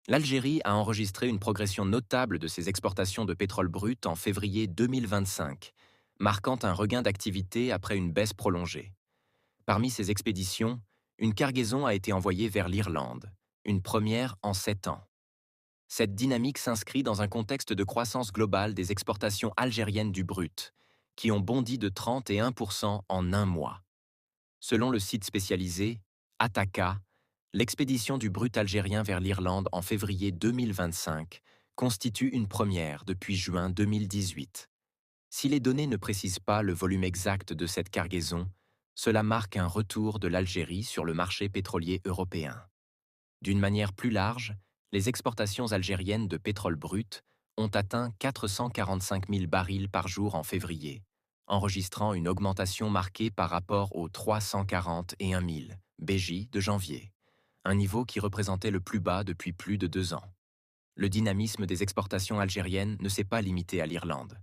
L'Algérie a enregistré une progression notable de ses exportations de pétrole brut en février 2025, marquant un regain d'activité après une baisse prolongée. Parmi ces expéditions, une cargaison a été envoyée vers l'Irlande, une première en 7 ans. Cette dynamique s'inscrit dans un contexte de croissance globale des exportations algériennes du brut, qui ont bondi de 31% en un mois. Selon le site spécialisé Ataka, l'expédition du brut algérien vers l'Irlande en février 2025 constitue une première depuis juin 2018. Si les données ne précisent pas le volume exact de cette cargaison, cela marque un retour de l'Algérie sur le marché pétrolier européen. D'une manière plus large, les exportations algériennes de pétrole brut ont atteint 445 000 barils par jour en février, enregistrant une augmentation marquée par rapport aux 341 000 BJ de janvier, un niveau qui représentait le plus bas depuis plus de 2 ans. Le dynamisme des exportations algériennes ne s'est pas limité à l'Irlande.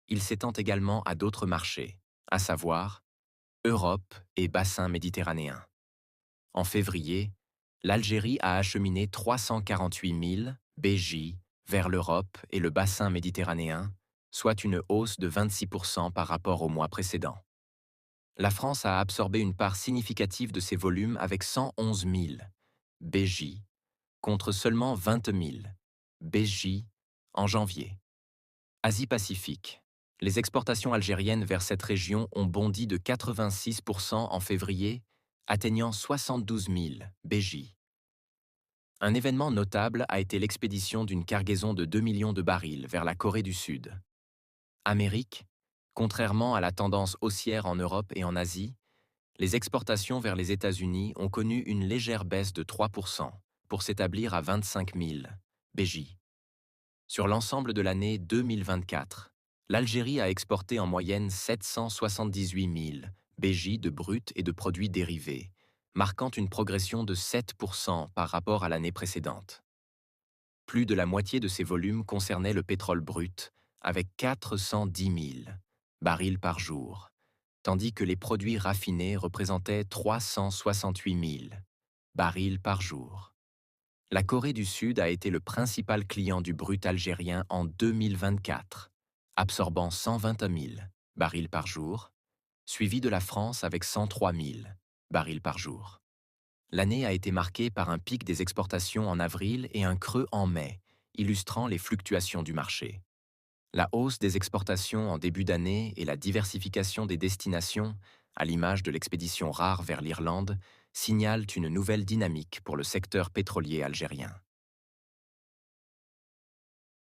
Il s'étend également à d'autres marchés, à savoir Europe et bassin méditerranéen. En février, l'Algérie a acheminé 348 000 BJ vers l'Europe et le bassin méditerranéen, soit une hausse de 26% par rapport au mois précédent. La France a absorbé une part significative de ces volumes avec 111 000 BJ contre seulement 20 000 BJ en janvier. Asie-Pacifique. Les exportations algériennes vers cette région ont bondi de 86% en février, atteignant 72 000 BJ. Un événement notable a été l'expédition d'une cargaison de 2 millions de barils vers la Corée du Sud. Amérique, contrairement à la tendance haussière en Europe et en Asie, les exportations vers les États-Unis ont connu une légère baisse de 3% pour s'établir à 25 000 BJ. Sur l'ensemble de l'année 2024, l'Algérie a exporté en moyenne 778 000 BJ de brut et de produits dérivés, marquant une progression de 7% par rapport à l'année précédente. Plus de la moitié de ces volumes concernaient le pétrole brut, avec 410 000 barils par jour, tandis que les produits raffinés représentaient 368 000 barils par jour. La Corée du Sud a été le principal client du brut algérien en 2024, absorbant 120 000 barils par jour, suivi de la France avec 103 000 barils par jour. L'année a été marquée par un pic des exportations en avril et un creux en mai, illustrant les fluctuations du marché. La hausse des exportations en début d'année et la diversification des destinations, à l'image de l'expédition rare vers l'Irlande, signalent une nouvelle dynamique pour le secteur pétrolier algérien.